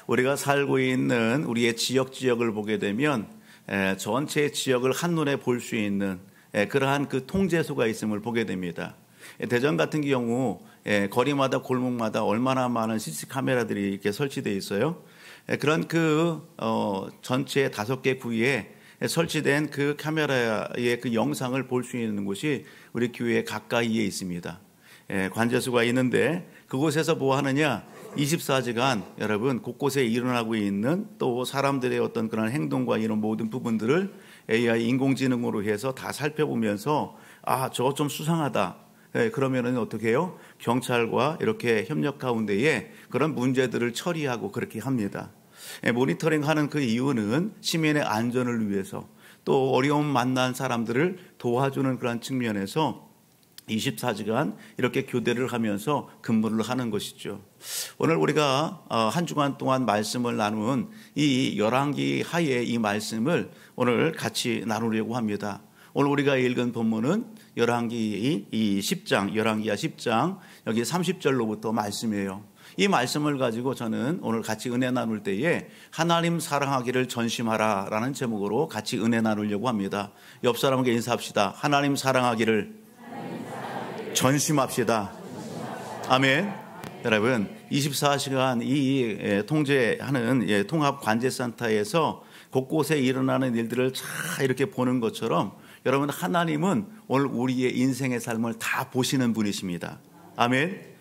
우리가 살고 있는 우리의 지역을 보게 되면 전체 지역을 한눈에 볼 수 있는 그러한 그 통제소가 있음을 보게 됩니다. 대전 같은 경우 거리마다 골목마다 얼마나 많은 CCTV 카메라들이 이렇게 설치되어 있어요. 그런 전체 5개 구에 설치된 그 카메라의 그 영상을 볼 수 있는 곳이 우리 교회 가까이에 있습니다. 관제소가 있는데 그곳에서 뭐 하느냐? 24시간 여러분 곳곳에 일어나고 있는 또 사람들의 어떤 그런 행동과 이런 모든 부분들을 AI 인공지능으로 해서 다 살펴보면서 저거 좀 수상하다. 그러면은 어떻게 해요? 경찰과 이렇게 협력 가운데에 그런 문제들을 처리하고 그렇게 합니다. 모니터링하는 그 이유는 시민의 안전을 위해서 또 어려움 만난 사람들을 도와주는 그런 측면에서 24시간 이렇게 교대를 하면서 근무를 하는 것이죠. 오늘 우리가 한 주간 동안 말씀을 나눈 이 열왕기 하에 이 말씀을 오늘 같이 나누려고 합니다. 오늘 우리가 읽은 본문은 열왕기 10장, 열왕기하 10장 여기 30절로부터 말씀이에요. 이 말씀을 가지고 저는 오늘 같이 은혜 나눌 때에 하나님 사랑하기를 전심하라 라는 제목으로 같이 은혜 나누려고 합니다. 옆 사람에게 인사합시다. 하나님 사랑하기를 전심합시다. 아멘. 여러분 24시간 이 통제하는 통합관제센터에서 곳곳에 일어나는 일들을 잘 이렇게 보는 것처럼 여러분 하나님은 오늘 우리의 인생의 삶을 다 보시는 분이십니다. 아멘.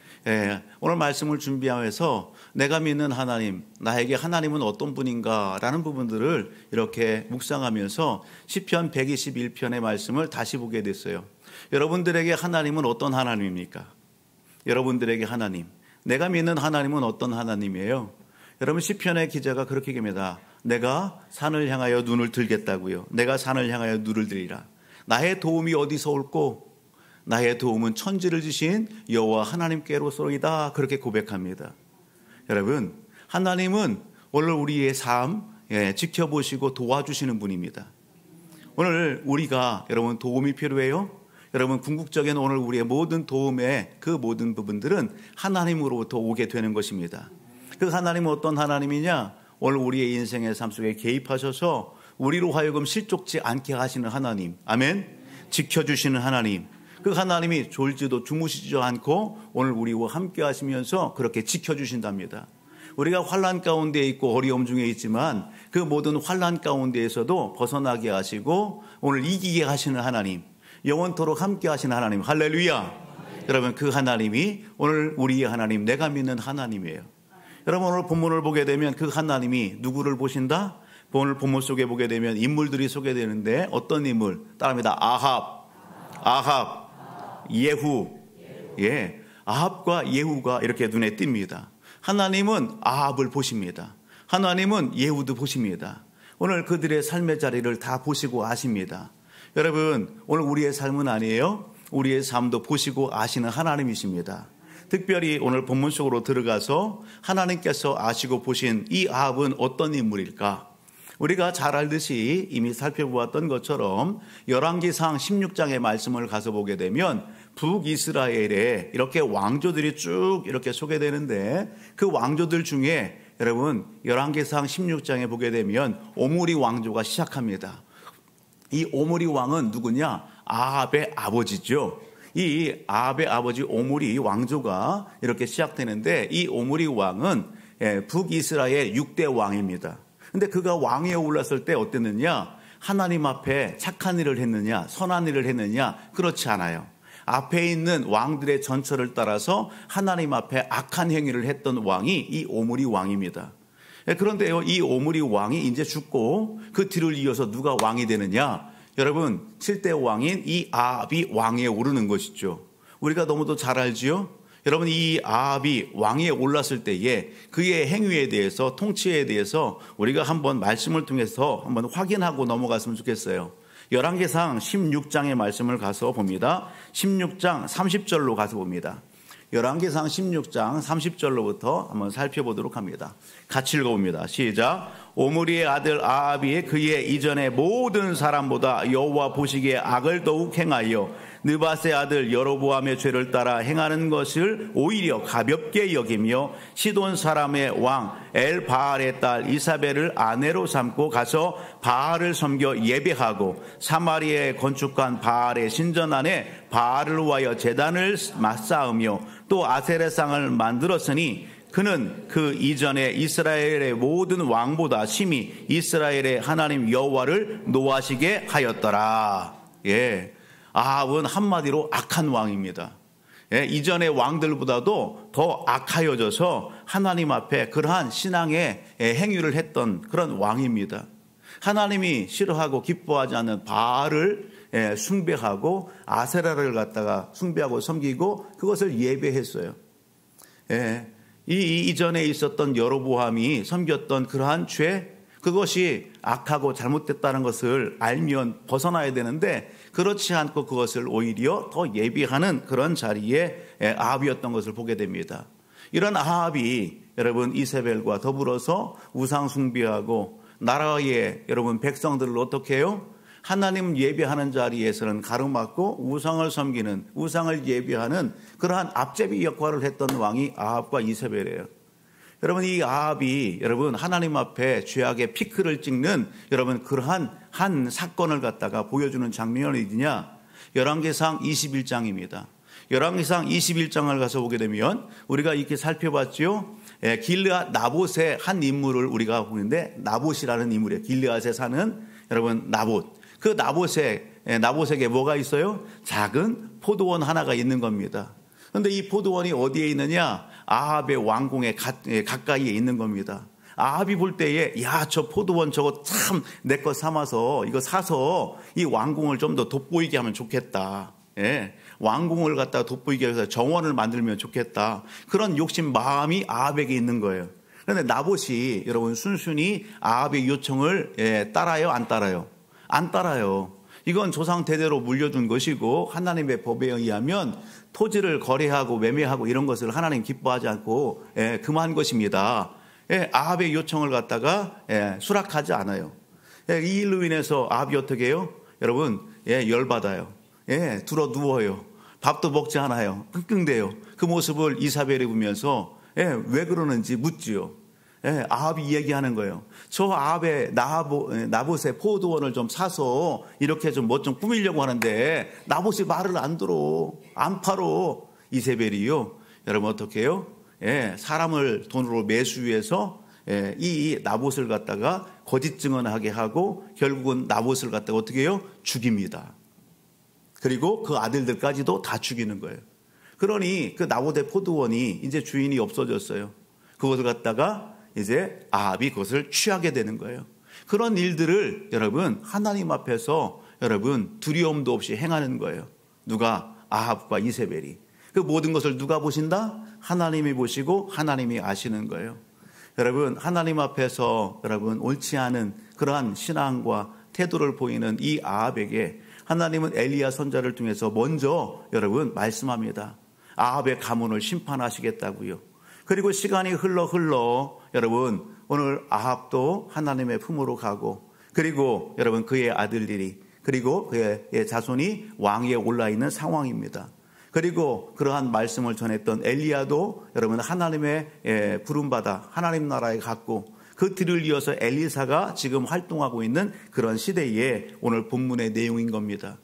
오늘 말씀을 준비하면서 내가 믿는 하나님, 나에게 하나님은 어떤 분인가 라는 부분들을 이렇게 묵상하면서 시편 121편의 말씀을 다시 보게 됐어요. 여러분들에게 하나님은 어떤 하나님입니까? 여러분들에게 하나님, 내가 믿는 하나님은 어떤 하나님이에요? 여러분 시편의 기자가 그렇게 얘기합니다. 내가 산을 향하여 눈을 들겠다고요. 내가 산을 향하여 눈을 들이라. 나의 도움이 어디서 올꼬? 나의 도움은 천지를 지신 여호와 하나님께로소이다. 그렇게 고백합니다. 여러분 하나님은 오늘 우리의 삶 지켜보시고 도와주시는 분입니다. 오늘 우리가 여러분 도움이 필요해요? 여러분 궁극적인 오늘 우리의 모든 도움의 그 모든 부분들은 하나님으로부터 오게 되는 것입니다. 그 하나님은 어떤 하나님이냐? 오늘 우리의 인생의 삶 속에 개입하셔서 우리로 하여금 실족지 않게 하시는 하나님. 아멘. 지켜주시는 하나님. 그 하나님이 졸지도 주무시지도 않고 오늘 우리와 함께 하시면서 그렇게 지켜주신답니다. 우리가 환난 가운데 있고 어려움 중에 있지만 그 모든 환난 가운데에서도 벗어나게 하시고 오늘 이기게 하시는 하나님, 영원토록 함께 하시는 하나님. 할렐루야. 여러분 그 하나님이 오늘 우리의 하나님, 내가 믿는 하나님이에요. 여러분 오늘 본문을 보게 되면 그 하나님이 누구를 보신다? 오늘 본문 속에 보게 되면 인물들이 소개되는데 어떤 인물? 따라합니다. 아합, 예후. 아합과 예후가 이렇게 눈에 띕니다. 하나님은 아합을 보십니다. 하나님은 예후도 보십니다. 오늘 그들의 삶의 자리를 다 보시고 아십니다. 여러분 오늘 우리의 삶은 아니에요. 우리의 삶도 보시고 아시는 하나님이십니다. 특별히 오늘 본문 속으로 들어가서 하나님께서 아시고 보신 이 아합은 어떤 인물일까? 우리가 잘 알듯이 이미 살펴보았던 것처럼 열왕기상 16장의 말씀을 가서 보게 되면 북이스라엘에 이렇게 왕조들이 쭉 이렇게 소개되는데 그 왕조들 중에 여러분 열왕기상 16장에 보게 되면 오므리 왕조가 시작합니다. 이 오므리 왕은 누구냐? 아합의 아버지죠. 이 아합의 아버지 오므리 왕조가 이렇게 시작되는데 이 오므리 왕은 북이스라엘 6대 왕입니다. 근데 그가 왕위에 올랐을 때 어땠느냐? 하나님 앞에 착한 일을 했느냐? 선한 일을 했느냐? 그렇지 않아요. 앞에 있는 왕들의 전철을 따라서 하나님 앞에 악한 행위를 했던 왕이 이 오므리 왕입니다. 그런데요, 이 오므리 왕이 이제 죽고 그 뒤를 이어서 누가 왕이 되느냐? 여러분, 7대 왕인 이 아합이 왕위에 오르는 것이죠. 우리가 너무도 잘 알지요? 여러분 이 아합이 왕위에 올랐을 때에 그의 행위에 대해서 통치에 대해서 우리가 한번 말씀을 통해서 한번 확인하고 넘어갔으면 좋겠어요. 열왕기상 16장의 말씀을 가서 봅니다. 16장 30절로 가서 봅니다. 열왕기상 16장 30절로부터 한번 살펴보도록 합니다. 같이 읽어봅니다. 시작. 오므리의 아들 아합이 그의 이전의 모든 사람보다 여호와 보시기에 악을 더욱 행하여 느밧의 아들 여로보암의 죄를 따라 행하는 것을 오히려 가볍게 여기며 시돈 사람의 왕 엘바알의 딸 이사벨을 아내로 삼고 가서 바알을 섬겨 예배하고 사마리아에 건축한 바알의 신전 안에 바알을 위하여 제단을 쌓으며 또 아세라상을 만들었으니 그는 그 이전에 이스라엘의 모든 왕보다 심히 이스라엘의 하나님 여호와를 노하시게 하였더라. 예, 아합은 한마디로 악한 왕입니다. 예, 이전의 왕들보다도 더 악하여져서 하나님 앞에 그러한 신앙의 행위를 했던 그런 왕입니다. 하나님이 싫어하고 기뻐하지 않는 바알을 숭배하고 아세라를 갖다가 숭배하고 섬기고 그것을 예배했어요. 예, 이 이전에 있었던 여로보암이 섬겼던 그러한 죄, 그것이 악하고 잘못됐다는 것을 알면 벗어나야 되는데 그렇지 않고 그것을 오히려 더 예비하는 그런 자리에 아합이었던 것을 보게 됩니다. 이런 아합이 여러분 이세벨과 더불어서 우상 숭배하고 나라의 여러분 백성들을 어떻게 해요? 하나님 예배하는 자리에서는 가로막고 우상을 섬기는, 우상을 예배하는 그러한 앞제비 역할을 했던 왕이 아합과 이세벨이에요. 여러분 이 아합이 여러분 하나님 앞에 죄악의 피크를 찍는 여러분 그러한 한 사건을 갖다가 보여주는 장면이 어디냐? 열왕기상 21장입니다. 열왕기상 21장을 가서 보게 되면 우리가 이렇게 살펴봤죠. 길르앗 나봇의 한 인물을 우리가 보는데 나봇이라는 인물이에요. 길르앗에 사는 여러분 나봇. 그 나봇에게 뭐가 있어요? 작은 포도원 하나가 있는 겁니다. 그런데 이 포도원이 어디에 있느냐? 아합의 왕궁에 가까이에 있는 겁니다. 아합이 볼 때에 야, 저 포도원 저거 참 내 거 삼아서 이거 사서 이 왕궁을 좀 더 돋보이게 하면 좋겠다. 예, 왕궁을 갖다가 돋보이게 해서 정원을 만들면 좋겠다. 그런 욕심 마음이 아합에게 있는 거예요. 그런데 나봇이 여러분 순순히 아합의 요청을 따라요, 안 따라요? 안 따라요. 이건 조상 대대로 물려준 것이고 하나님의 법에 의하면 토지를 거래하고 매매하고 이런 것을 하나님 기뻐하지 않고 금한 것입니다. 아합의 요청을 갖다가 수락하지 않아요. 이 일로 인해서 아합이 어떻게 해요? 여러분 열받아요. 들어 누워요. 밥도 먹지 않아요. 끙끙대요. 그 모습을 이사벨이 보면서 왜 그러는지 묻지요. 아합이 얘기하는 거예요. 저 아합의 나봇의 포도원을 좀 사서 이렇게 좀 뭐 좀 꾸미려고 하는데 나봇이 말을 안 들어. 안 팔어. 이세벨이요. 여러분 어떻게 해요? 사람을 돈으로 매수해서 이 나봇을 갖다가 거짓 증언하게 하고 결국은 나봇을 갖다가 어떻게 해요? 죽입니다. 그리고 그 아들들까지도 다 죽이는 거예요. 그러니 그 나봇의 포도원이 이제 주인이 없어졌어요. 그것을 갖다가 이제 아합이 그것을 취하게 되는 거예요. 그런 일들을 여러분 하나님 앞에서 여러분 두려움도 없이 행하는 거예요. 누가? 아합과 이세벨이. 그 모든 것을 누가 보신다? 하나님이 보시고 하나님이 아시는 거예요. 여러분 하나님 앞에서 여러분 옳지 않은 그러한 신앙과 태도를 보이는 이 아합에게 하나님은 엘리야 선지자를 통해서 먼저 여러분 말씀합니다. 아합의 가문을 심판하시겠다고요. 그리고 시간이 흘러 여러분 오늘 아합도 하나님의 품으로 가고 그리고 여러분 그의 아들들이 그리고 그의 자손이 왕위에 올라있는 상황입니다. 그리고 그러한 말씀을 전했던 엘리야도 여러분 하나님의 부름받아 하나님 나라에 갔고 그 뒤를 이어서 엘리사가 지금 활동하고 있는 그런 시대에 오늘 본문의 내용인 겁니다.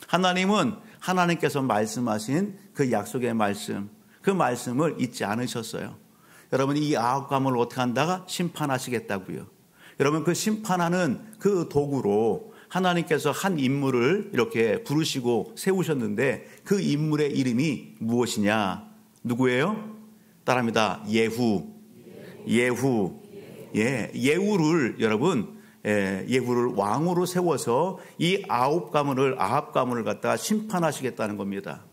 하나님은 하나님께서 말씀하신 그 약속의 말씀, 그 말씀을 잊지 않으셨어요. 여러분 이 아합 가문을 어떻게 한다가 심판하시겠다고요. 여러분 그 심판하는 그 도구로 하나님께서 한 인물을 이렇게 부르시고 세우셨는데 그 인물의 이름이 무엇이냐? 누구예요? 따라합니다. 예후. 예후를 여러분 예후를 왕으로 세워서 이 아합 가문을 갖다가 심판하시겠다는 겁니다.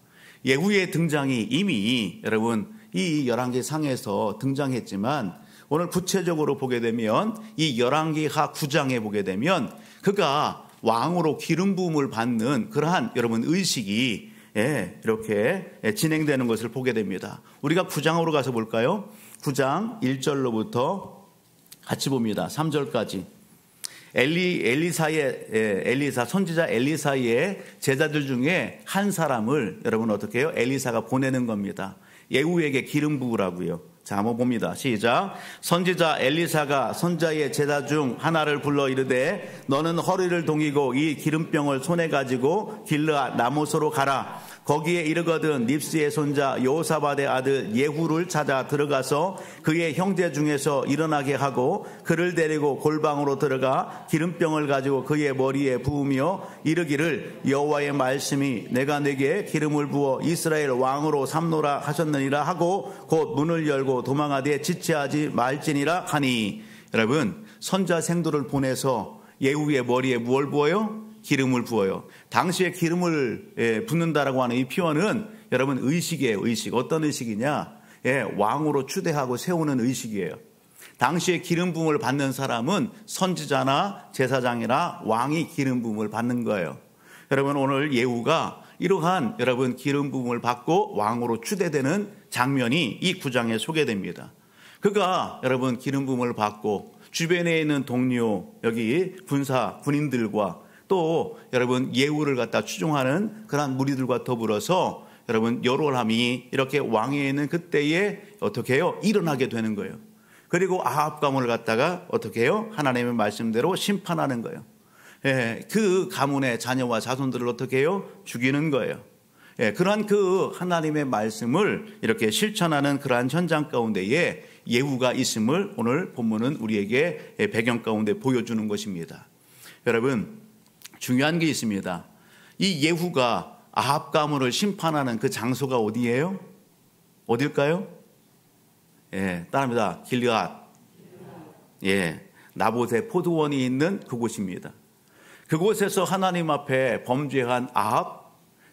예후의 등장이 이미 여러분 이 열왕기상에서 등장했지만 오늘 구체적으로 보게 되면 이 열왕기하 9장에 보게 되면 그가 왕으로 기름 부음을 받는 그러한 여러분 의식이 이렇게 진행되는 것을 보게 됩니다. 우리가 9장으로 가서 볼까요? 9장 1절로부터 같이 봅니다. 3절까지. 엘리사 선지자 엘리사의 제자들 중에 한 사람을 여러분 어떻게 해요? 엘리사가 보내는 겁니다. 예후에게 기름 부으라고요. 자, 한번 봅니다. 시작. 선지자 엘리사가 선자의 제자 중 하나를 불러 이르되 너는 허리를 동이고 이 기름병을 손에 가지고 길르앗 라모스로 가라. 거기에 이르거든 닙스의 손자 여호사밧의 아들 예후를 찾아 들어가서 그의 형제 중에서 일어나게 하고 그를 데리고 골방으로 들어가 기름병을 가지고 그의 머리에 부으며 이르기를 여호와의 말씀이 내가 네게 기름을 부어 이스라엘 왕으로 삼노라 하셨느니라 하고 곧 문을 열고 도망하되 지체하지 말지니라 하니. 여러분, 선자 생도를 보내서 예후의 머리에 무엇을 부어요? 기름을 부어요. 당시에 기름을 붓는다라고 하는 이 표현은 여러분 의식이에요. 의식. 어떤 의식이냐? 왕으로 추대하고 세우는 의식이에요. 당시에 기름 부음을 받는 사람은 선지자나 제사장이나 왕이 기름 부음을 받는 거예요. 여러분, 오늘 예후가 이러한 여러분 기름 부음을 받고 왕으로 추대되는 장면이 이 9장에 소개됩니다. 그가 여러분 기름 부음을 받고 주변에 있는 동료, 여기 군인들과 또 여러분 예후를 갖다 추종하는 그러한 무리들과 더불어서 여러분 여로람이 이렇게 왕위에 있는 그때에 어떻게 해요? 일어나게 되는 거예요. 그리고 아합 가문을 갖다가 어떻게 해요? 하나님의 말씀대로 심판하는 거예요. 그 가문의 자녀와 자손들을 어떻게 해요? 죽이는 거예요. 그러한 그 하나님의 말씀을 이렇게 실천하는 그러한 현장 가운데에 예후가 있음을 오늘 본문은 우리에게 배경 가운데 보여주는 것입니다. 여러분, 중요한 게 있습니다. 이 예후가 아합 가문을 심판하는 그 장소가 어디예요? 어딜까요? 따라합니다. 길르앗. 나봇의 포도원이 있는 그곳입니다. 그곳에서 하나님 앞에 범죄한 아합,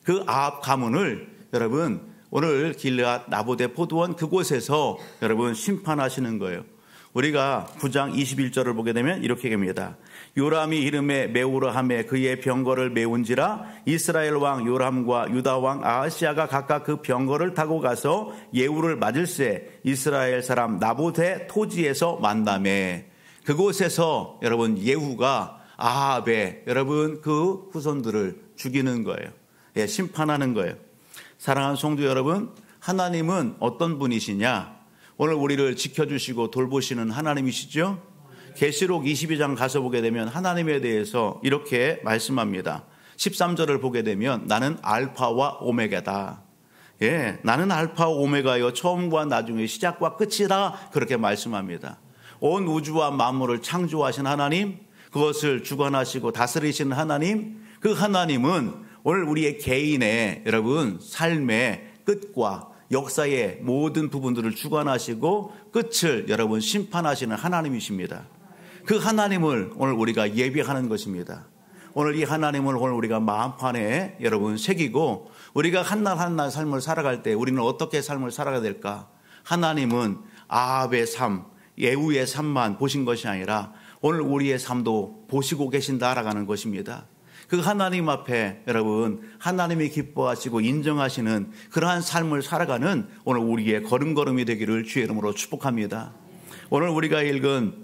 그 아합 가문을 여러분 오늘 길르앗 나봇의 포도원 그곳에서 여러분 심판하시는 거예요. 우리가 9장 21절을 보게 되면 이렇게 됩니다. 요람이 이름에 메우라 하매 그의 병거를 메운지라 이스라엘 왕 요람과 유다 왕 아하시아가 각각 그 병거를 타고 가서 예후를 맞을새 이스라엘 사람 나봇의 토지에서 만나매. 그곳에서 여러분 예후가 아합의 여러분 그 후손들을 죽이는 거예요. 심판하는 거예요. 사랑하는 성도 여러분, 하나님은 어떤 분이시냐? 오늘 우리를 지켜주시고 돌보시는 하나님이시죠? 계시록 22장 가서 보게 되면 하나님에 대해서 이렇게 말씀합니다. 13절을 보게 되면 나는 알파와 오메가다. 나는 알파와 오메가요 처음과 나중에 시작과 끝이다. 그렇게 말씀합니다. 온 우주와 만물을 창조하신 하나님, 그것을 주관하시고 다스리시는 하나님, 그 하나님은 오늘 우리의 개인의 여러분 삶의 끝과 역사의 모든 부분들을 주관하시고 끝을 여러분 심판하시는 하나님이십니다. 그 하나님을 오늘 우리가 예배하는 것입니다. 오늘 이 하나님을 오늘 우리가 마음판에 여러분 새기고 우리가 한날 한날 삶을 살아갈 때 우리는 어떻게 삶을 살아가야 될까? 하나님은 아합의 삶, 예후의 삶만 보신 것이 아니라 오늘 우리의 삶도 보시고 계신다라는 것입니다. 그 하나님 앞에 여러분 하나님이 기뻐하시고 인정하시는 그러한 삶을 살아가는 오늘 우리의 걸음걸음이 되기를 주의 이름으로 축복합니다. 오늘 우리가 읽은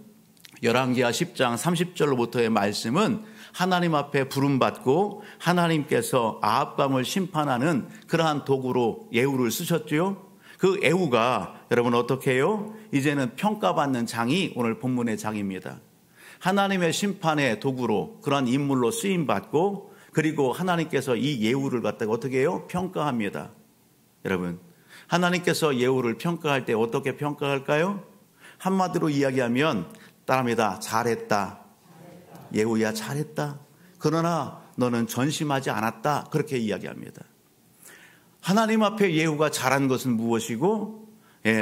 열왕기하 10장 30절로부터의 말씀은 하나님 앞에 부름받고 하나님께서 아합 가문을 심판하는 그러한 도구로 예후를 쓰셨죠. 그 예후가 여러분 어떻게 해요? 이제는 평가받는 장이 오늘 본문의 장입니다. 하나님의 심판의 도구로 그러한 인물로 쓰임받고 그리고 하나님께서 이 예후를 갖다가 어떻게 해요? 평가합니다. 여러분, 하나님께서 예후를 평가할 때 어떻게 평가할까요? 한마디로 이야기하면 따라합니다. 잘했다. 예후야 잘했다. 그러나 너는 전심하지 않았다. 그렇게 이야기합니다. 하나님 앞에 예후가 잘한 것은 무엇이고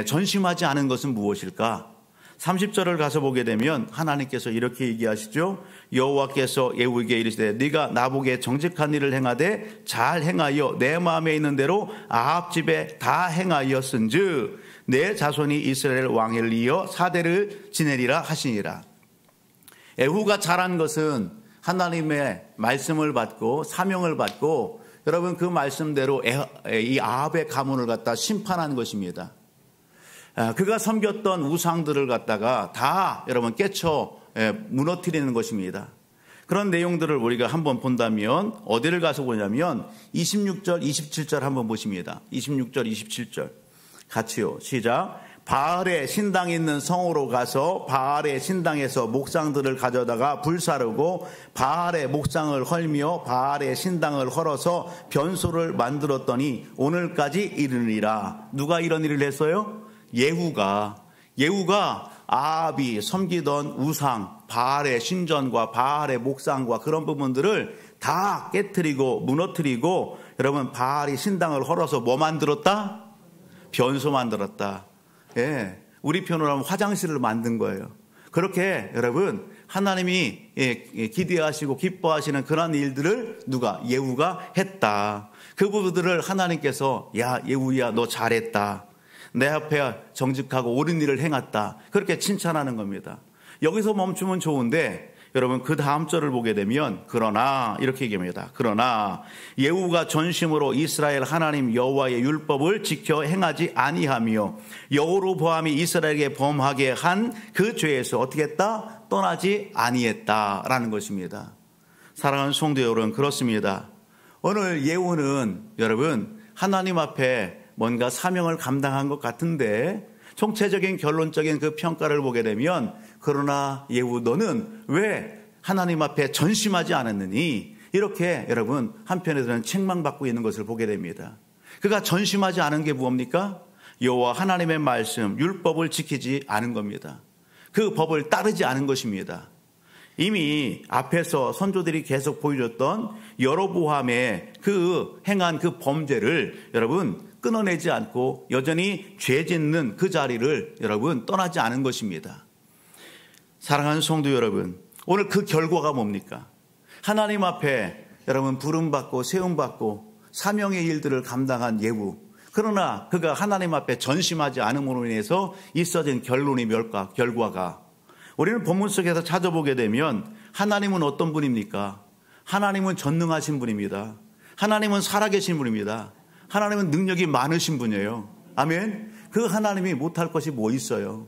전심하지 않은 것은 무엇일까? 30절을 가서 보게 되면 하나님께서 이렇게 얘기하시죠. 여호와께서 예후에게 이르시되 네가 나보게 정직한 일을 행하되 잘 행하여 내 마음에 있는 대로 아합 집에 다 행하였은즉 내 자손이 이스라엘 왕을 이어 4대를 지내리라 하시니라. 예후가 잘한 것은 하나님의 말씀을 받고 사명을 받고 여러분 그 말씀대로 이 아합의 가문을 갖다 심판한 것입니다. 그가 섬겼던 우상들을 갖다가 다 여러분 깨쳐 무너뜨리는 것입니다. 그런 내용들을 우리가 한번 본다면 어디를 가서 보냐면 26절, 27절 한번 보십니다. 26절, 27절 같이요. 시작. 바알의 신당이 있는 성으로 가서 바알의 신당에서 목상들을 가져다가 불사르고 바알의 목상을 헐며 바알의 신당을 헐어서 변소를 만들었더니 오늘까지 이르니라. 누가 이런 일을 했어요? 예후가 아합이 섬기던 우상, 바알의 신전과 바알의 목상과 그런 부분들을 다 깨트리고 무너뜨리고 여러분 바알이 신당을 헐어서 뭐 만들었다? 변소 만들었다. 예, 우리 편으로 하면 화장실을 만든 거예요. 그렇게 여러분 하나님이 기대하시고 기뻐하시는 그런 일들을 누가? 예후가 했다. 그 부분들을 하나님께서 야 예후야 너 잘했다. 내 앞에 정직하고 옳은 일을 행했다. 그렇게 칭찬하는 겁니다. 여기서 멈추면 좋은데 여러분 그 다음 절을 보게 되면 그러나 이렇게 얘기합니다. 그러나 예후가 전심으로 이스라엘 하나님 여호와의 율법을 지켜 행하지 아니하며 여호로보암이 이스라엘에게 범하게 한 그 죄에서 어떻게 했다? 떠나지 아니했다라는 것입니다. 사랑하는 성도 여러분, 그렇습니다. 오늘 예후는 여러분 하나님 앞에 뭔가 사명을 감당한 것 같은데 총체적인 결론적인 그 평가를 보게 되면 그러나 예후 너는 왜 하나님 앞에 전심하지 않았느니 이렇게 여러분 한편에서는 책망받고 있는 것을 보게 됩니다. 그가 전심하지 않은 게 무엇입니까? 여호와 하나님의 말씀 율법을 지키지 않은 겁니다. 그 법을 따르지 않은 것입니다. 이미 앞에서 선조들이 계속 보여줬던 여로보암의 그 행한 그 범죄를 여러분 끊어내지 않고 여전히 죄 짓는 그 자리를 여러분 떠나지 않은 것입니다. 사랑하는 성도 여러분, 오늘 그 결과가 뭡니까? 하나님 앞에 여러분 부름받고 세움받고 사명의 일들을 감당한 예후, 그러나 그가 하나님 앞에 전심하지 않음으로 인해서 있어진 결과가 우리는 본문 속에서 찾아보게 되면 하나님은 어떤 분입니까? 하나님은 전능하신 분입니다. 하나님은 살아계신 분입니다. 하나님은 능력이 많으신 분이에요. 아멘. 그 하나님이 못할 것이 뭐 있어요?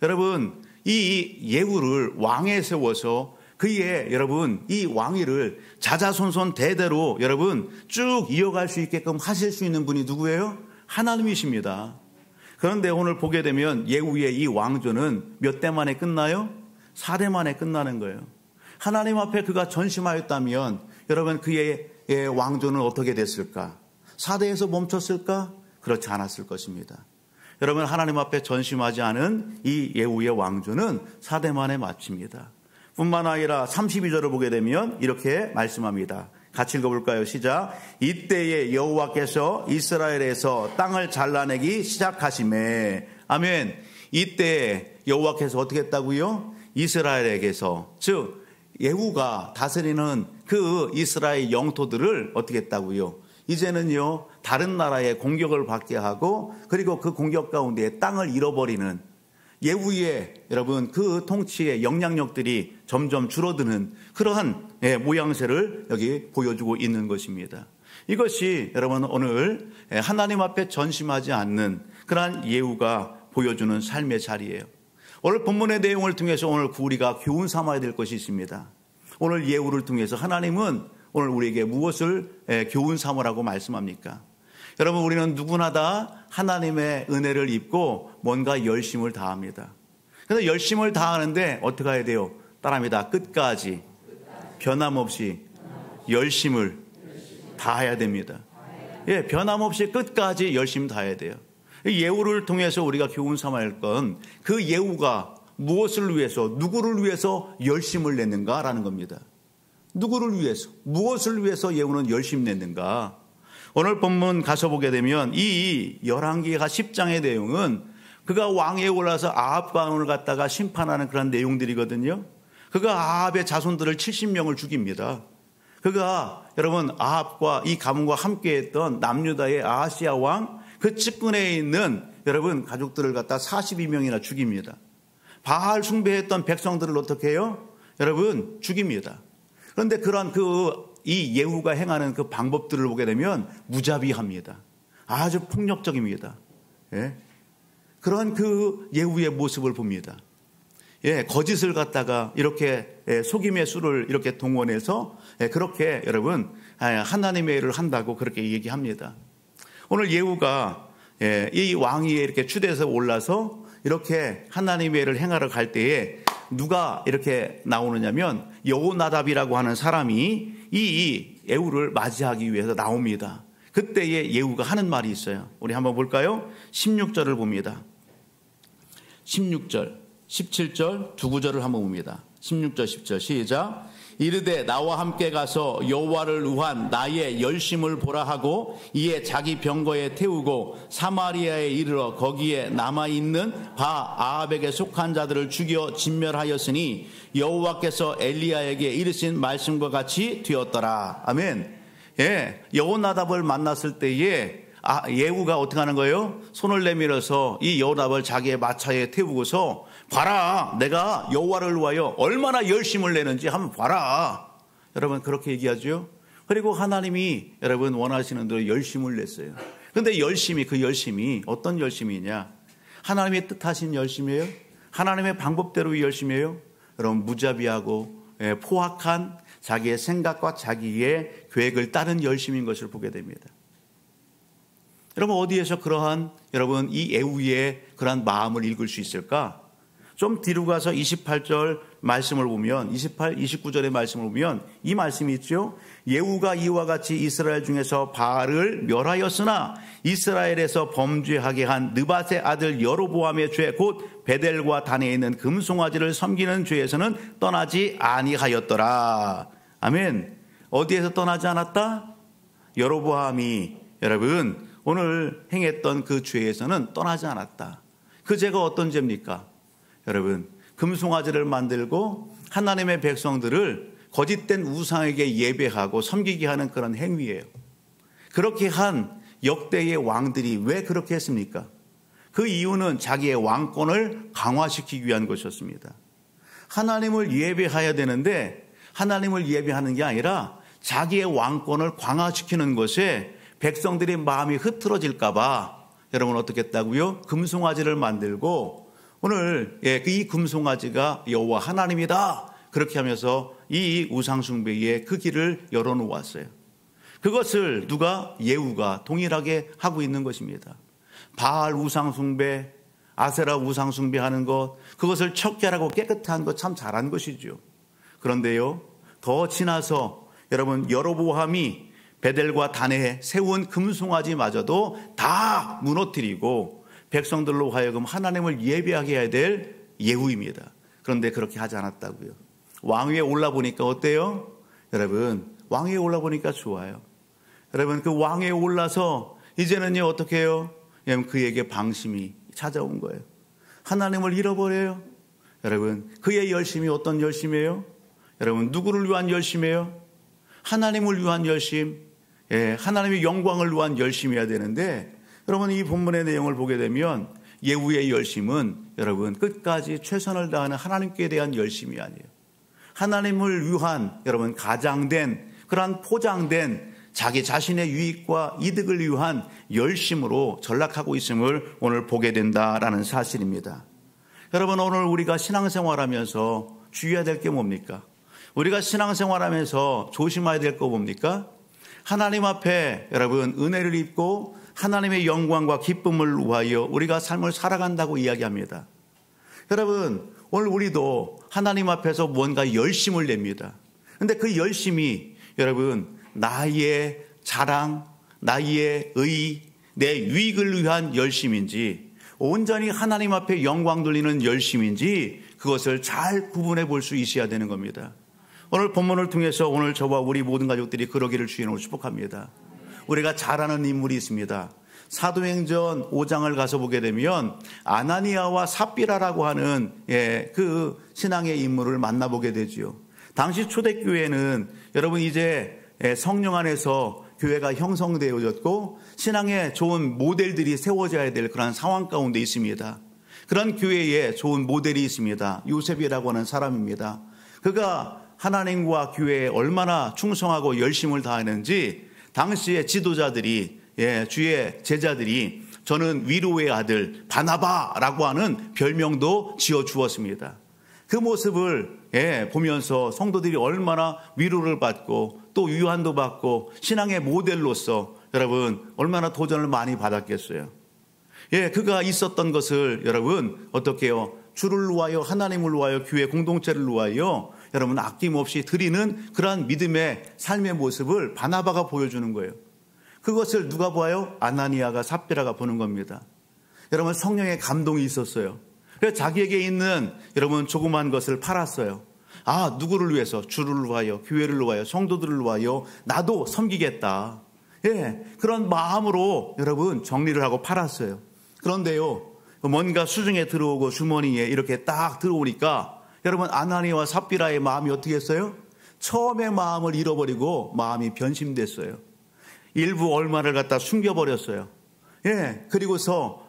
여러분 이 예후를 왕에 세워서 그의 여러분 이 왕위를 자자손손 대대로 여러분 쭉 이어갈 수 있게끔 하실 수 있는 분이 누구예요? 하나님이십니다. 그런데 오늘 보게 되면 예후의 이 왕조는 몇 대 만에 끝나요? 4대 만에 끝나는 거예요. 하나님 앞에 그가 전심하였다면 여러분 그의 왕조는 어떻게 됐을까? 4대에서 멈췄을까? 그렇지 않았을 것입니다. 여러분 하나님 앞에 전심하지 않은 이 예후의 왕조는 4대 만에 마칩니다. 뿐만 아니라 32절을 보게 되면 이렇게 말씀합니다. 같이 읽어볼까요? 시작. 이때에 여호와께서 이스라엘에서 땅을 잘라내기 시작하시매. 아멘. 이때 여호와께서 어떻게 했다고요? 이스라엘에게서, 즉 예후가 다스리는 그 이스라엘 영토들을 어떻게 했다고요? 이제는요 다른 나라의 공격을 받게 하고 그리고 그 공격 가운데 땅을 잃어버리는 예후의 여러분 그 통치의 영향력들이 점점 줄어드는 그러한 모양새를 여기 보여주고 있는 것입니다. 이것이 여러분 오늘 하나님 앞에 전심하지 않는 그러한 예후가 보여주는 삶의 자리예요. 오늘 본문의 내용을 통해서 오늘 우리가 교훈 삼아야 될 것이 있습니다. 오늘 예후를 통해서 하나님은 오늘 우리에게 무엇을 교훈 삼으라고 말씀합니까? 여러분 우리는 누구나 다 하나님의 은혜를 입고 뭔가 열심을 다합니다. 그래서 열심을 다하는데 어떻게 해야 돼요? 따라합니다. 끝까지 변함없이 열심을 다해야 됩니다. 예, 변함없이 끝까지 열심 다해야 돼요. 예후를 통해서 우리가 교훈 삼아야 할 건 그 예후가 무엇을 위해서 누구를 위해서 열심을 냈는가라는 겁니다. 누구를 위해서 무엇을 위해서 예후는 열심 냈는가? 오늘 본문 가서 보게 되면 이 열왕기하 10장의 내용은 그가 왕위에 올라서 아합 가문을 갖다가 심판하는 그런 내용들이거든요. 그가 아합의 자손들을 70명을 죽입니다. 그가 여러분 아합과 이 가문과 함께했던 남유다의 아하시야 왕 그 측근에 있는 여러분 가족들을 갖다 42명이나 죽입니다. 바알 숭배했던 백성들을 어떻게 해요? 여러분 죽입니다. 그런데 그런 이 예후가 행하는 그 방법들을 보게 되면 무자비합니다. 아주 폭력적입니다. 예? 그런 그 예후의 모습을 봅니다. 거짓을 갖다가 이렇게 속임의 수를 이렇게 동원해서 그렇게 여러분 하나님의 일을 한다고 그렇게 얘기합니다. 오늘 예후가 이 왕위에 이렇게 추대해서 올라서 이렇게 하나님의 일을 행하러 갈 때에 누가 이렇게 나오느냐면 여호나답이라고 하는 사람이 이 예후를 맞이하기 위해서 나옵니다. 그때에 예후가 하는 말이 있어요. 우리 한번 볼까요? 16절을 봅니다. 16절, 17절 두 구절을 한번 봅니다. 16절, 10절 시작. 이르되 나와 함께 가서 여호와를 위한 나의 열심을 보라 하고 이에 자기 병거에 태우고 사마리아에 이르러 거기에 남아있는 바 아합에게 속한 자들을 죽여 진멸하였으니 여호와께서 엘리야에게 이르신 말씀과 같이 되었더라. 아멘. 여호나답을 만났을 때에 예후가 어떻게 하는 거예요? 손을 내밀어서 이 여호나답을 자기의 마차에 태우고서 봐라, 내가 여호와를 위하여 얼마나 열심을 내는지 한번 봐라. 여러분 그렇게 얘기하죠. 그리고 하나님이 여러분 원하시는 대로 열심을 냈어요. 그런데 그 열심이 어떤 열심이냐? 하나님의 뜻하신 열심이에요? 하나님의 방법대로의 열심이에요? 여러분 무자비하고 포악한 자기의 생각과 자기의 계획을 따른 열심인 것을 보게 됩니다. 여러분 어디에서 그러한 여러분 이 예후의 그러한 마음을 읽을 수 있을까? 좀 뒤로 가서 28절 말씀을 보면 29절의 말씀을 보면 이 말씀이 있죠. 예후가 이와 같이 이스라엘 중에서 바알을 멸하였으나 이스라엘에서 범죄하게 한 느밧의 아들 여로보암의 죄 곧 베델과 단에 있는 금송아지를 섬기는 죄에서는 떠나지 아니하였더라. 아멘. 어디에서 떠나지 않았다? 여로보암이 여러분 오늘 행했던 그 죄에서는 떠나지 않았다. 그 죄가 어떤 죄입니까? 여러분 금송아지를 만들고 하나님의 백성들을 거짓된 우상에게 예배하고 섬기게 하는 그런 행위예요. 그렇게 한 역대의 왕들이 왜 그렇게 했습니까? 그 이유는 자기의 왕권을 강화시키기 위한 것이었습니다. 하나님을 예배해야 되는데 하나님을 예배하는 게 아니라 자기의 왕권을 강화시키는 것에 백성들의 마음이 흐트러질까 봐 여러분 어떻게 했다고요? 금송아지를 만들고 오늘 이 금송아지가 여호와 하나님이다 그렇게 하면서 이 우상숭배의 그 길을 열어놓았어요. 그것을 누가? 예후가 동일하게 하고 있는 것입니다. 바알 우상숭배, 아세라 우상숭배하는 것, 그것을 척결하고 깨끗한 것 참 잘한 것이죠. 그런데요 더 지나서 여러분 여로보암이 베델과 단에 세운 금송아지마저도 다 무너뜨리고 백성들로 하여금 하나님을 예배하게 해야 될 예후입니다. 그런데 그렇게 하지 않았다고요. 왕위에 올라보니까 어때요? 여러분 왕위에 올라보니까 좋아요. 여러분 그 왕위에 올라서 이제는요 어떻게 해요? 그에게 방심이 찾아온 거예요. 하나님을 잃어버려요. 여러분 그의 열심이 어떤 열심이에요? 여러분 누구를 위한 열심이에요? 하나님을 위한 열심, 하나님의 영광을 위한 열심이어야 되는데 여러분 이 본문의 내용을 보게 되면 예후의 열심은 여러분 끝까지 최선을 다하는 하나님께 대한 열심이 아니에요. 하나님을 위한 여러분 가장된 그러한 포장된 자기 자신의 유익과 이득을 위한 열심으로 전락하고 있음을 오늘 보게 된다라는 사실입니다. 여러분 오늘 우리가 신앙생활하면서 주의해야 될 게 뭡니까? 우리가 신앙생활하면서 조심해야 될 거 뭡니까? 하나님 앞에 여러분 은혜를 입고 하나님의 영광과 기쁨을 위하여 우리가 삶을 살아간다고 이야기합니다. 여러분 오늘 우리도 하나님 앞에서 무언가 열심을 냅니다. 그런데 그 열심이 여러분 나의 자랑, 나의 의, 내 유익을 위한 열심인지 온전히 하나님 앞에 영광 돌리는 열심인지 그것을 잘 구분해 볼 수 있어야 되는 겁니다. 오늘 본문을 통해서 오늘 저와 우리 모든 가족들이 그러기를 주님으로 축복합니다. 우리가 잘 아는 인물이 있습니다. 사도행전 5장을 가서 보게 되면 아나니아와 삽비라라고 하는 그 신앙의 인물을 만나보게 되지요. 당시 초대교회는 여러분 이제 성령 안에서 교회가 형성되어졌고 신앙에 좋은 모델들이 세워져야 될 그런 상황 가운데 있습니다. 그런 교회에 좋은 모델이 있습니다. 요셉이라고 하는 사람입니다. 그가 하나님과 교회에 얼마나 충성하고 열심을 다하는지 당시의 지도자들이 주의 제자들이 저는 위로의 아들 바나바라고 하는 별명도 지어 주었습니다. 그 모습을 보면서 성도들이 얼마나 위로를 받고 또 위안도 받고 신앙의 모델로서 여러분 얼마나 도전을 많이 받았겠어요. 그가 있었던 것을 여러분 어떻게 해요? 주를 위하여, 하나님을 위하여, 교회 공동체를 위하여 여러분 아낌없이 드리는 그러한 믿음의 삶의 모습을 바나바가 보여주는 거예요. 그것을 누가 봐요? 아나니아가 삽비라가 보는 겁니다. 여러분 성령의 감동이 있었어요. 그래서 자기에게 있는 여러분 조그만 것을 팔았어요. 누구를 위해서? 주를 위하여, 교회를 위하여, 성도들을 위하여 나도 섬기겠다. 그런 마음으로 여러분 정리를 하고 팔았어요. 그런데요, 뭔가 수중에 들어오고 주머니에 이렇게 딱 들어오니까 여러분 아나니아와 삽비라의 마음이 어떻게 했어요? 처음의 마음을 잃어버리고 마음이 변심됐어요. 일부 얼마를 갖다 숨겨버렸어요. 그리고서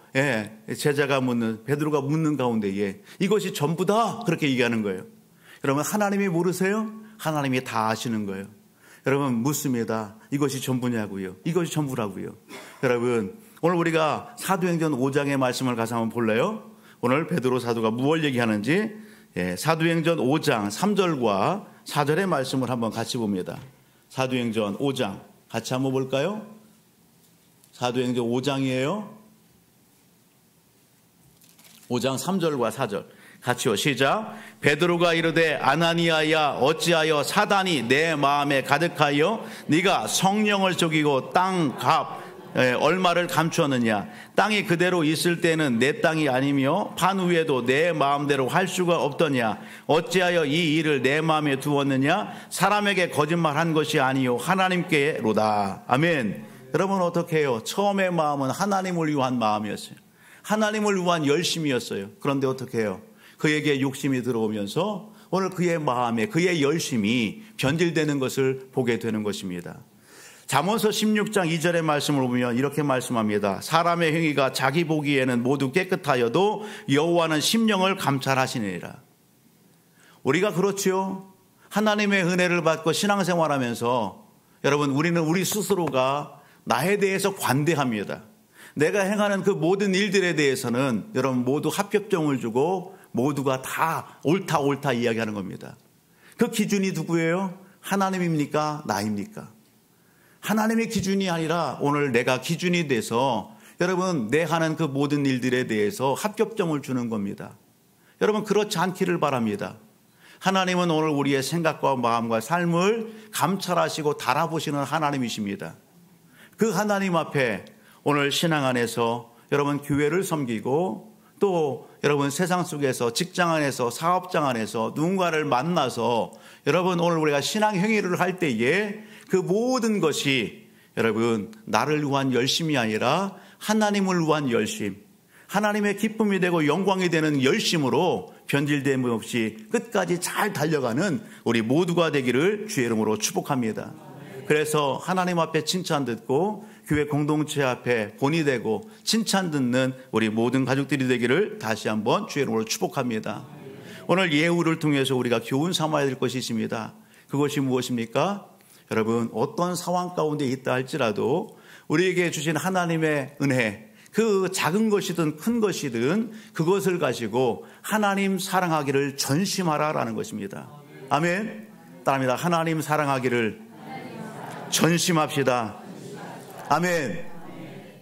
제자가 베드로가 묻는 가운데에 이것이 전부다 그렇게 얘기하는 거예요. 여러분 하나님이 모르세요? 하나님이 다 아시는 거예요. 여러분 묻습니다. 이것이 전부냐고요? 이것이 전부라고요. 여러분 오늘 우리가 사도행전 5장의 말씀을 가서 한번 볼래요? 오늘 베드로 사도가 무엇을 얘기하는지 사도행전 5장 3절과 4절의 말씀을 한번 같이 봅니다. 사도행전 5장 같이 한번 볼까요? 사도행전 5장이에요. 5장 3절과 4절 같이요. 시작. 베드로가 이르되 아나니아야 어찌하여 사단이 내 마음에 가득하여 네가 성령을 속이고 땅값 얼마를 감추었느냐. 땅이 그대로 있을 때는 내 땅이 아니며 판 위에도 내 마음대로 할 수가 없더냐. 어찌하여 이 일을 내 마음에 두었느냐. 사람에게 거짓말한 것이 아니요 하나님께로다. 아멘. 여러분 어떻게 해요? 처음의 마음은 하나님을 위한 마음이었어요. 하나님을 위한 열심이었어요. 그런데 어떻게 해요? 그에게 욕심이 들어오면서 오늘 그의 마음에 그의 열심이 변질되는 것을 보게 되는 것입니다. 잠언서 16장 2절의 말씀을 보면 이렇게 말씀합니다. 사람의 행위가 자기 보기에는 모두 깨끗하여도 여호와는 심령을 감찰하시느니라. 우리가 그렇죠. 하나님의 은혜를 받고 신앙생활하면서 여러분 우리는 우리 스스로가 나에 대해서 관대합니다. 내가 행하는 그 모든 일들에 대해서는 여러분 모두 합격점을 주고 모두가 다 옳다 이야기하는 겁니다. 그 기준이 누구예요? 하나님입니까? 나입니까? 하나님의 기준이 아니라 오늘 내가 기준이 돼서 여러분 내 하는 그 모든 일들에 대해서 합격점을 주는 겁니다. 여러분 그렇지 않기를 바랍니다. 하나님은 오늘 우리의 생각과 마음과 삶을 감찰하시고 달아보시는 하나님이십니다. 그 하나님 앞에 오늘 신앙 안에서 여러분 교회를 섬기고 또 여러분 세상 속에서 직장 안에서 사업장 안에서 누군가를 만나서 여러분 오늘 우리가 신앙 행위를 할 때에 그 모든 것이 여러분 나를 위한 열심이 아니라 하나님을 위한 열심, 하나님의 기쁨이 되고 영광이 되는 열심으로 변질됨 없이 끝까지 잘 달려가는 우리 모두가 되기를 주의 이름으로 축복합니다. 그래서 하나님 앞에 칭찬 듣고 교회 공동체 앞에 본이 되고 칭찬 듣는 우리 모든 가족들이 되기를 다시 한번 주의 이름으로 축복합니다. 오늘 예우를 통해서 우리가 교훈 삼아야 될 것이 있습니다. 그것이 무엇입니까? 여러분 어떤 상황 가운데 있다 할지라도 우리에게 주신 하나님의 은혜, 그 작은 것이든 큰 것이든 그것을 가지고 하나님 사랑하기를 전심하라라는 것입니다. 아멘. 따라합니다. 하나님 사랑하기를 전심합시다. 아멘.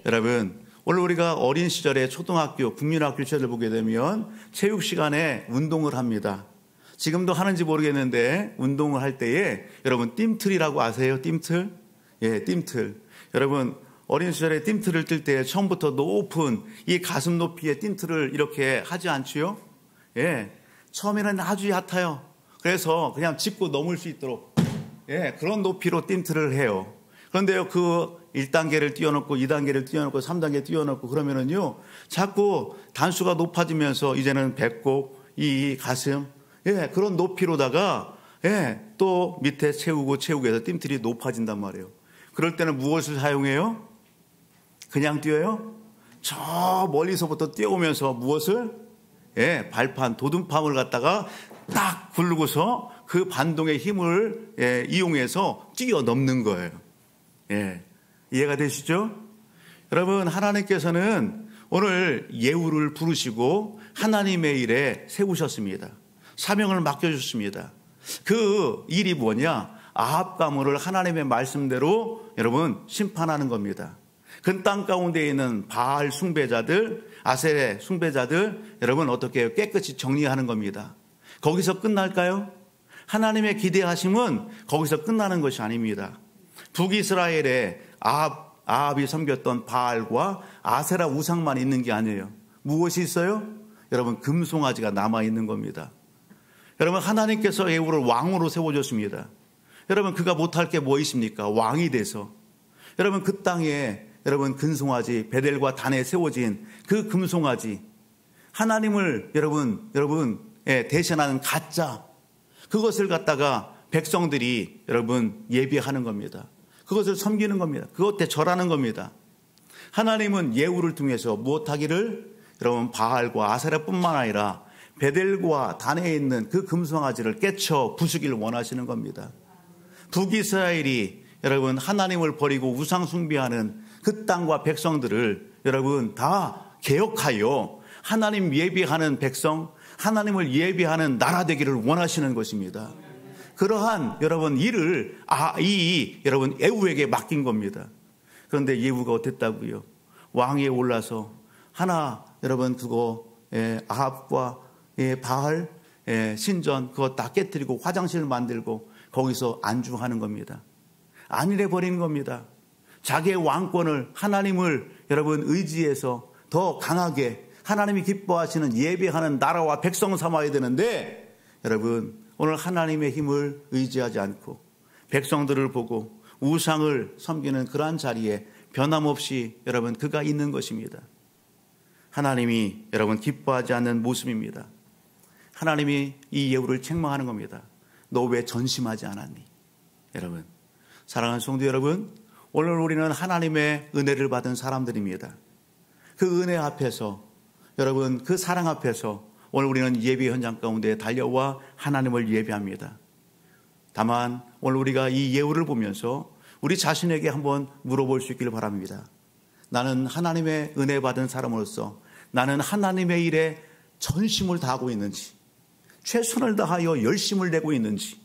여러분 오늘 우리가 어린 시절에 초등학교, 국민학교 시절을 보게 되면 체육 시간에 운동을 합니다. 지금도 하는지 모르겠는데 운동을 할 때에 여러분 띰틀이라고 아세요? 띰틀? 띰틀. 여러분 어린 시절에 띰틀을 뜰 때 처음부터 높은 이 가슴 높이의 띰틀을 이렇게 하지 않지요? 처음에는 아주 얕아요. 그래서 그냥 짚고 넘을 수 있도록 그런 높이로 띰틀을 해요. 그런데요 그 1단계를 띄워놓고 2단계를 띄워놓고 3단계 띄워놓고 그러면은요 자꾸 단수가 높아지면서 이제는 배꼽, 이 가슴 그런 높이로다가 또 밑에 채우고 해서 띰틀이 높아진단 말이에요. 그럴 때는 무엇을 사용해요? 그냥 뛰어요? 저 멀리서부터 뛰어오면서 무엇을? 발판, 도둠팜을 갖다가 딱 굴르고서 그 반동의 힘을 이용해서 뛰어넘는 거예요. 이해가 되시죠? 여러분, 하나님께서는 오늘 예후를 부르시고 하나님의 일에 세우셨습니다. 사명을 맡겨주셨습니다. 그 일이 뭐냐? 아합 가문을 하나님의 말씀대로 여러분 심판하는 겁니다. 그 땅 가운데 있는 바알 숭배자들, 아세레 숭배자들 여러분 어떻게 해요? 깨끗이 정리하는 겁니다. 거기서 끝날까요? 하나님의 기대하심은 거기서 끝나는 것이 아닙니다. 북이스라엘에 아합이 섬겼던 바알과 아세라 우상만 있는 게 아니에요. 무엇이 있어요? 여러분, 금송아지가 남아있는 겁니다. 여러분, 하나님께서 예후를 왕으로 세워줬습니다. 여러분, 그가 못할 게 뭐 있습니까? 왕이 돼서. 여러분, 그 땅에 여러분 금송아지 베델과 단에 세워진 그 금송아지, 하나님을 여러분 대신하는 가짜, 그것을 갖다가 백성들이 여러분 예비하는 겁니다. 그것을 섬기는 겁니다. 그것에 절하는 겁니다. 하나님은 예후를 통해서 무엇하기를 여러분 바알과 아세라뿐만 아니라 베델과 단에 있는 그 금송아지를 깨쳐 부수기를 원하시는 겁니다. 북이스라엘이 여러분 하나님을 버리고 우상 숭배하는 그 땅과 백성들을 여러분 다 개혁하여 하나님 예비하는 백성, 하나님을 예비하는 나라 되기를 원하시는 것입니다. 그러한 여러분 일을 여러분 예후에게 맡긴 겁니다. 그런데 예후가 어땠다고요? 왕위에 올라서 여러분 그거 아합과 바알 신전 그거 다 깨뜨리고 화장실 만들고 거기서 안주하는 겁니다. 안일해 버리는 겁니다. 자기의 왕권을 하나님을 여러분 의지해서 더 강하게 하나님이 기뻐하시는 예배하는 나라와 백성 삼아야 되는데 여러분 오늘 하나님의 힘을 의지하지 않고 백성들을 보고 우상을 섬기는 그러한 자리에 변함없이 여러분 그가 있는 것입니다. 하나님이 여러분 기뻐하지 않는 모습입니다. 하나님이 이 예후를 책망하는 겁니다. 너 왜 전심하지 않았니? 여러분, 사랑하는 성도 여러분, 오늘 우리는 하나님의 은혜를 받은 사람들입니다. 그 은혜 앞에서 여러분 그 사랑 앞에서 오늘 우리는 예배 현장 가운데 달려와 하나님을 예배합니다. 다만 오늘 우리가 이 예후를 보면서 우리 자신에게 한번 물어볼 수 있기를 바랍니다. 나는 하나님의 은혜 받은 사람으로서 나는 하나님의 일에 전심을 다하고 있는지, 최선을 다하여 열심을 내고 있는지,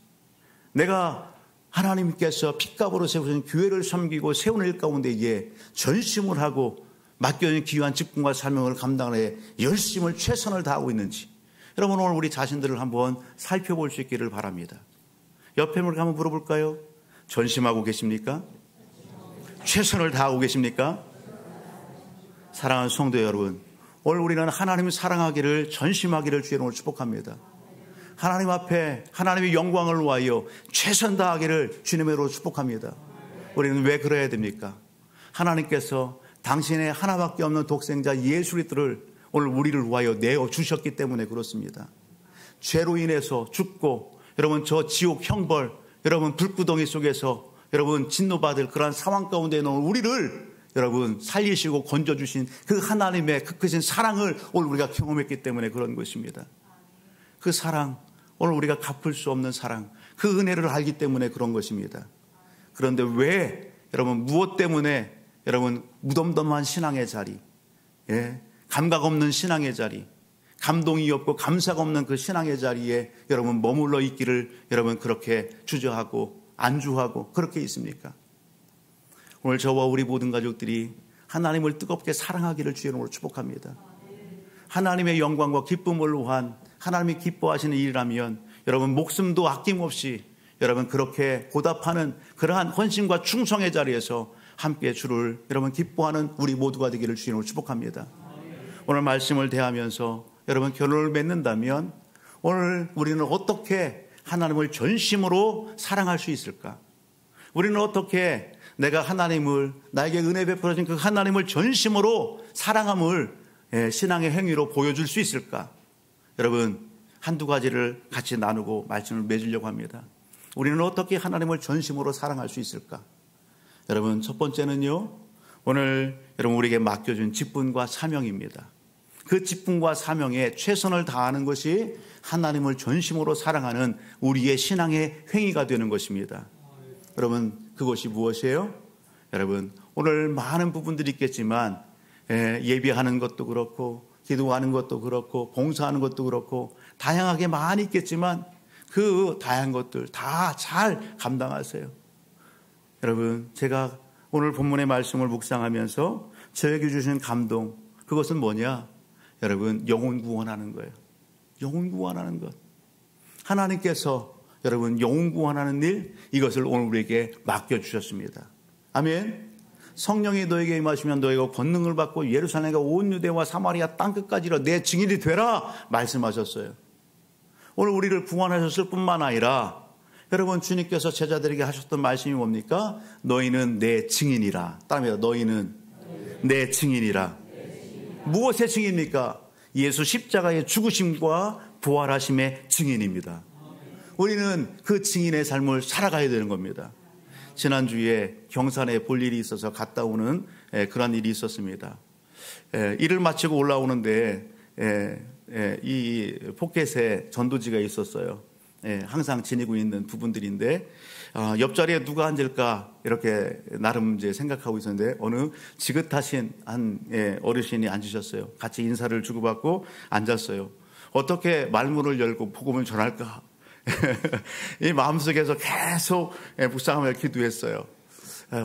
내가 하나님께서 핏값으로 세우신 교회를 섬기고 세우는 일 가운데에 전심을 하고 맡겨진 귀한 직분과 사명을 감당하는 열심을 최선을 다하고 있는지, 여러분 오늘 우리 자신들을 한번 살펴볼 수 있기를 바랍니다. 옆에 분에게 한번 물어볼까요? 전심하고 계십니까? 최선을 다하고 계십니까? 사랑하는 성도 여러분, 오늘 우리는 하나님을 사랑하기를 전심하기를 주의 이름으로 축복합니다. 하나님 앞에 하나님의 영광을 위하여 최선 다하기를 주님의 이름으로 축복합니다. 우리는 왜 그래야 됩니까? 하나님께서 당신의 하나밖에 없는 독생자 예수 그리스도를 오늘 우리를 위하여 내어주셨기 때문에 그렇습니다. 죄로 인해서 죽고 여러분 저 지옥 형벌, 여러분 불구덩이 속에서 여러분 진노받을 그러한 상황 가운데 있는 우리를 여러분 살리시고 건져주신 그 하나님의 그 크신 사랑을 오늘 우리가 경험했기 때문에 그런 것입니다. 그 사랑, 오늘 우리가 갚을 수 없는 사랑, 그 은혜를 알기 때문에 그런 것입니다. 그런데 왜 여러분 무엇 때문에 여러분 무덤덤한 신앙의 자리, 감각 없는 신앙의 자리, 감동이 없고 감사가 없는 그 신앙의 자리에 여러분 머물러 있기를 여러분 그렇게 주저하고 안주하고 그렇게 있습니까? 오늘 저와 우리 모든 가족들이 하나님을 뜨겁게 사랑하기를 주의 이름으로 축복합니다. 하나님의 영광과 기쁨을 위한 하나님이 기뻐하시는 일이라면 여러분 목숨도 아낌없이 여러분 그렇게 보답하는 그러한 헌신과 충성의 자리에서 함께 주를 여러분 기뻐하는 우리 모두가 되기를 주의 이름으로 축복합니다. 오늘 말씀을 대하면서 여러분 결론을 맺는다면 오늘 우리는 어떻게 하나님을 전심으로 사랑할 수 있을까? 우리는 어떻게 내가 하나님을 나에게 은혜 베풀어 준 그 하나님을 전심으로 사랑함을 신앙의 행위로 보여줄 수 있을까? 여러분 한두 가지를 같이 나누고 말씀을 맺으려고 합니다. 우리는 어떻게 하나님을 전심으로 사랑할 수 있을까? 여러분 첫 번째는요, 오늘 여러분 우리에게 맡겨준 직분과 사명입니다. 그 직분과 사명에 최선을 다하는 것이 하나님을 전심으로 사랑하는 우리의 신앙의 행위가 되는 것입니다. 여러분 그것이 무엇이에요? 여러분, 오늘 많은 부분들이 있겠지만 예배하는 것도 그렇고 기도하는 것도 그렇고 봉사하는 것도 그렇고 다양하게 많이 있겠지만 그 다양한 것들 다 잘 감당하세요. 여러분, 제가 오늘 본문의 말씀을 묵상하면서 저에게 주신 감동, 그것은 뭐냐? 여러분, 영혼 구원하는 거예요. 영혼 구원하는 것. 하나님께서 여러분 영혼 구원하는 일, 이것을 오늘 우리에게 맡겨주셨습니다. 아멘. 성령이 너에게 임하시면 너희가 권능을 받고 예루살렘과 온 유대와 사마리아 땅끝까지 이르러 내 증인이 되라 말씀하셨어요. 오늘 우리를 구원하셨을 뿐만 아니라 여러분, 주님께서 제자들에게 하셨던 말씀이 뭡니까? 너희는 내 증인이라. 따라합니다. 너희는 내 증인이라. 무엇의 증인입니까? 예수 십자가의 죽으심과 부활하심의 증인입니다. 우리는 그 증인의 삶을 살아가야 되는 겁니다. 지난주에 경산에 볼 일이 있어서 갔다 오는 그런 일이 있었습니다. 일을 마치고 올라오는데 이 포켓에 전도지가 있었어요. 항상 지니고 있는 부분들인데 옆자리에 누가 앉을까 이렇게 나름 이제 생각하고 있었는데 어느 지긋하신 한 어르신이 앉으셨어요. 같이 인사를 주고받고 앉았어요. 어떻게 말문을 열고 복음을 전할까? 이 마음속에서 계속 묵상하며 기도했어요.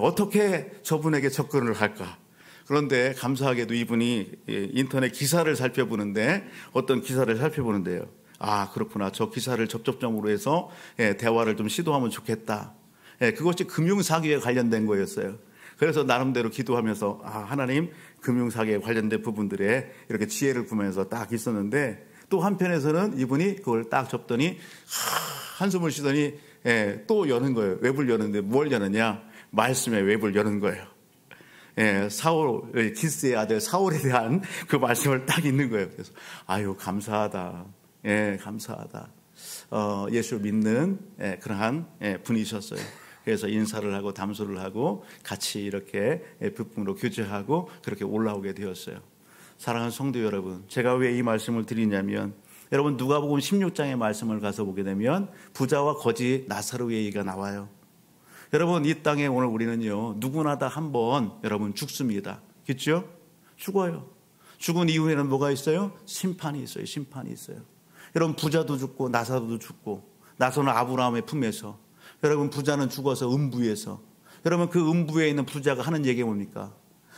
어떻게 저분에게 접근을 할까? 그런데 감사하게도 이분이 인터넷 기사를 살펴보는데 어떤 기사를 살펴보는데요. 아, 그렇구나. 저 기사를 접촉점으로 해서 대화를 좀 시도하면 좋겠다. 그것이 금융사기에 관련된 거였어요. 그래서 나름대로 기도하면서 하나님, 금융사기에 관련된 부분들에 이렇게 지혜를 구하면서 딱 있었는데 또 한편에서는 이분이 그걸 딱 접더니 한숨을 쉬더니 또 여는 거예요. 웹을 여는데 뭘 여느냐? 말씀의 웹을 여는 거예요. 사울, 기스의 아들 사울에 대한 그 말씀을 딱 읽는 거예요. 그래서 아유, 감사하다. 감사하다. 예수를 믿는 그러한 분이셨어요. 그래서 인사를 하고 담소를 하고 같이 이렇게 부품으로 교제하고 그렇게 올라오게 되었어요. 사랑하는 성도 여러분, 제가 왜 이 말씀을 드리냐면 여러분, 누가복음 16장의 말씀을 가서 보게 되면 부자와 거지 나사로의 얘기가 나와요. 여러분, 이 땅에 오늘 우리는요, 누구나 다 한 번 여러분 죽습니다. 그렇죠? 죽어요. 죽은 이후에는 뭐가 있어요? 심판이 있어요. 심판이 있어요. 여러분, 부자도 죽고 나사로도 죽고, 나사로는 아브라함의 품에서, 여러분 부자는 죽어서 음부에서, 여러분 그 음부에 있는 부자가 하는 얘기가 뭡니까?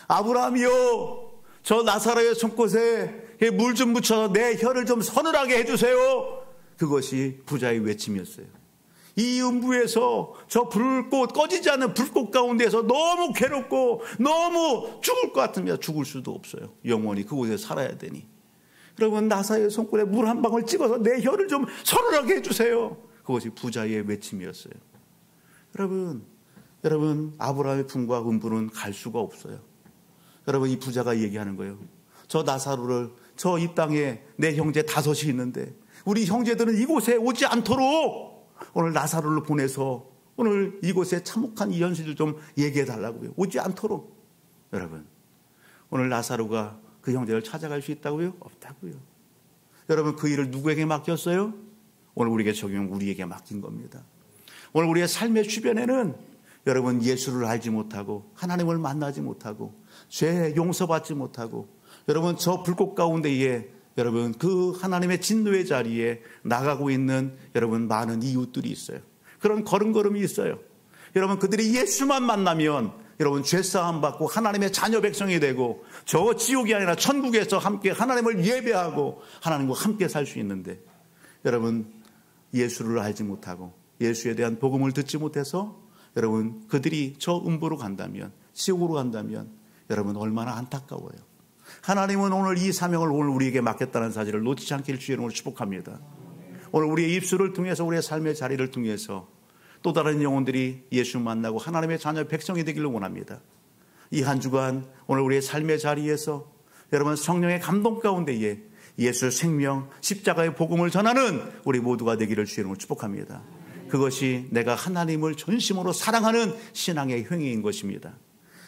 아브라함이요, 저 나사로의 손끝에 물 좀 묻혀서 내 혀를 좀 서늘하게 해주세요. 그것이 부자의 외침이었어요. 이 음부에서 저 불꽃, 꺼지지 않는 불꽃 가운데서 너무 괴롭고 너무 죽을 것 같으면 죽을 수도 없어요. 영원히 그곳에 살아야 되니. 여러분, 나사로의 손끝에 물 한 방울 찍어서 내 혀를 좀 서늘하게 해주세요. 그것이 부자의 외침이었어요. 여러분 아브라함의 품과 음부는 갈 수가 없어요. 여러분, 이 부자가 얘기하는 거예요. 저 나사로를, 저 이 땅에 내 형제 5이 있는데 우리 형제들은 이곳에 오지 않도록 오늘 나사로를 보내서 오늘 이곳에 참혹한 이 현실을 좀 얘기해 달라고요. 오지 않도록. 여러분, 오늘 나사로가 그 형제를 찾아갈 수 있다고요? 없다고요. 여러분, 그 일을 누구에게 맡겼어요? 오늘 우리에게 적용, 우리에게 맡긴 겁니다. 오늘 우리의 삶의 주변에는 여러분, 예수를 알지 못하고 하나님을 만나지 못하고 죄 용서받지 못하고 여러분, 저 불꽃 가운데에 여러분 그 하나님의 진노의 자리에 나가고 있는 여러분 많은 이웃들이 있어요. 그런 걸음걸음이 있어요. 여러분, 그들이 예수만 만나면 여러분 죄사함 받고 하나님의 자녀 백성이 되고 저 지옥이 아니라 천국에서 함께 하나님을 예배하고 하나님과 함께 살 수 있는데, 여러분 예수를 알지 못하고 예수에 대한 복음을 듣지 못해서 여러분 그들이 저 음부로 간다면, 지옥으로 간다면 여러분 얼마나 안타까워요. 하나님은 오늘 이 사명을 오늘 우리에게 맡겼다는 사실을 놓치지 않기를 주의 이름으로 축복합니다. 오늘 우리의 입술을 통해서, 우리의 삶의 자리를 통해서 또 다른 영혼들이 예수 만나고 하나님의 자녀 백성이 되기를 원합니다. 이 한 주간 오늘 우리의 삶의 자리에서 여러분 성령의 감동 가운데에 예수 생명 십자가의 복음을 전하는 우리 모두가 되기를 주의 이름으로 축복합니다. 그것이 내가 하나님을 전심으로 사랑하는 신앙의 행위인 것입니다.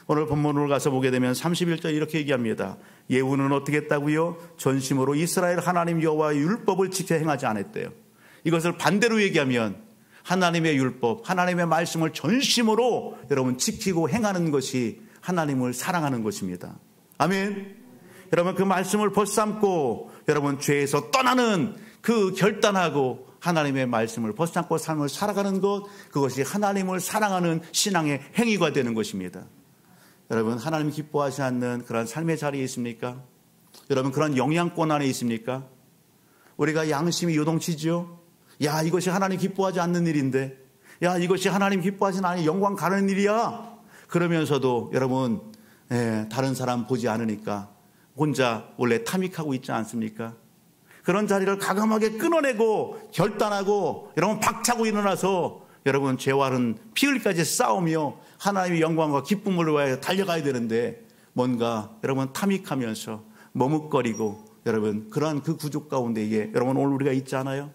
오늘 본문으로 가서 보게 되면 31절 이렇게 얘기합니다. 예후는 어떻게 했다고요? 전심으로 이스라엘 하나님 여호와의 율법을 지켜 행하지 않았대요. 이것을 반대로 얘기하면 하나님의 율법, 하나님의 말씀을 전심으로 여러분 지키고 행하는 것이 하나님을 사랑하는 것입니다. 아멘. 여러분 그 말씀을 벗삼고 여러분 죄에서 떠나는 그 결단하고 하나님의 말씀을 벗삼고 삶을 살아가는 것, 그것이 하나님을 사랑하는 신앙의 행위가 되는 것입니다. 여러분 하나님 기뻐하지 않는 그런 삶의 자리에 있습니까? 여러분 그런 영향권 안에 있습니까? 우리가 양심이 요동치죠. 야, 이것이 하나님 기뻐하지 않는 일인데, 야, 이것이 하나님 기뻐하지 않는 영광 가는 일이야. 그러면서도 여러분 다른 사람 보지 않으니까 혼자 원래 탐닉하고 있지 않습니까? 그런 자리를 과감하게 끊어내고 결단하고 여러분 박차고 일어나서 여러분 죄와는 피 흘리기까지 싸우며 하나님의 영광과 기쁨을 위하여 달려가야 되는데 뭔가 여러분 탐닉하면서 머뭇거리고 여러분 그러한 그 구조 가운데에 여러분 오늘 우리가 있지 않아요?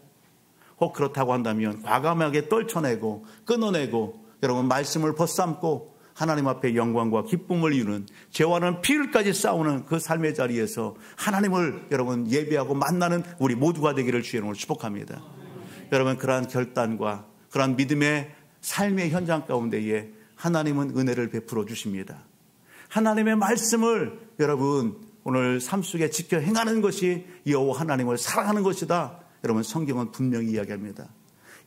혹 그렇다고 한다면 과감하게 떨쳐내고 끊어내고 여러분 말씀을 벗삼고 하나님 앞에 영광과 기쁨을 이루는 죄와는 피흘까지 싸우는 그 삶의 자리에서 하나님을 여러분 예배하고 만나는 우리 모두가 되기를 주의 이름으로 축복합니다. 여러분 그러한 결단과 그러한 믿음의 삶의 현장 가운데에 하나님은 은혜를 베풀어 주십니다. 하나님의 말씀을 여러분 오늘 삶 속에 지켜 행하는 것이 여호와 하나님을 사랑하는 것이다. 여러분 성경은 분명히 이야기합니다.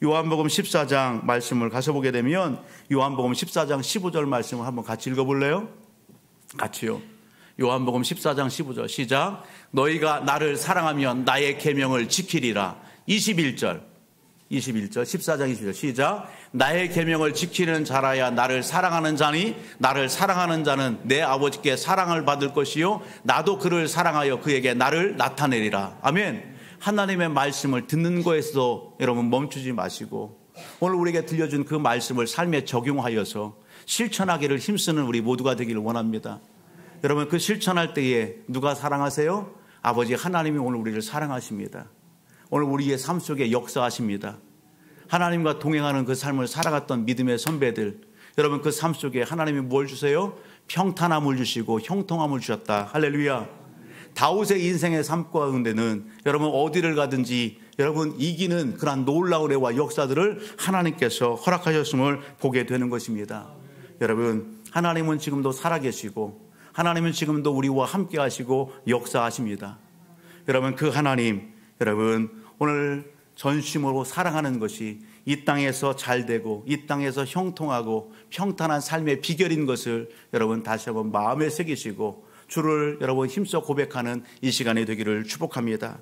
요한복음 14장 말씀을 가서 보게 되면 요한복음 14장 15절 말씀을 한번 같이 읽어볼래요? 같이요. 요한복음 14장 15절 시작. 너희가 나를 사랑하면 나의 계명을 지키리라. 21절 14장 21절 시작. 나의 계명을 지키는 자라야 나를 사랑하는 자니 나를 사랑하는 자는 내 아버지께 사랑을 받을 것이요 나도 그를 사랑하여 그에게 나를 나타내리라. 아멘. 하나님의 말씀을 듣는 거에서도 여러분 멈추지 마시고 오늘 우리에게 들려준 그 말씀을 삶에 적용하여서 실천하기를 힘쓰는 우리 모두가 되기를 원합니다. 여러분 그 실천할 때에 누가 사랑하세요? 아버지 하나님이 오늘 우리를 사랑하십니다. 오늘 우리의 삶 속에 역사하십니다. 하나님과 동행하는 그 삶을 살아갔던 믿음의 선배들, 여러분 그 삶 속에 하나님이 뭘 주세요? 평탄함을 주시고 형통함을 주셨다. 할렐루야. 다윗의 인생의 삶 가운데는 여러분 어디를 가든지 여러분 이기는 그런 놀라운 애와 역사들을 하나님께서 허락하셨음을 보게 되는 것입니다. 여러분 하나님은 지금도 살아계시고 하나님은 지금도 우리와 함께 하시고 역사하십니다. 여러분 그 하나님 여러분 오늘 전심으로 사랑하는 것이 이 땅에서 잘되고 이 땅에서 형통하고 평탄한 삶의 비결인 것을 여러분 다시 한번 마음에 새기시고 주를 여러분 힘써 고백하는 이 시간이 되기를 축복합니다.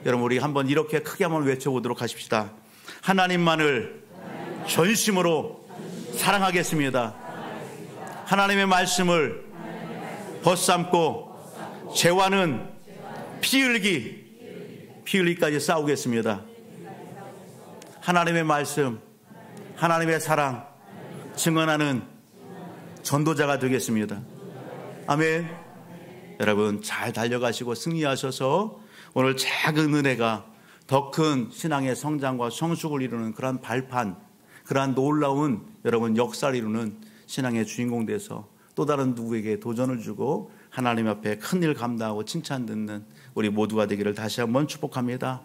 여러분 우리 한번 이렇게 크게 한번 외쳐보도록 하십시다. 하나님만을 전심으로 사랑하겠습니다. 하나님의 말씀을 벗삼고 죄와는 피 흘리기까지 싸우겠습니다. 하나님의 말씀, 하나님의 사랑 증언하는 전도자가 되겠습니다. 아멘. 여러분 잘 달려가시고 승리하셔서 오늘 작은 은혜가 더 큰 신앙의 성장과 성숙을 이루는 그러한 발판, 그러한 놀라운 여러분 역사를 이루는 신앙의 주인공 돼서 또 다른 누구에게 도전을 주고 하나님 앞에 큰일 감당하고 칭찬 듣는 우리 모두가 되기를 다시 한번 축복합니다.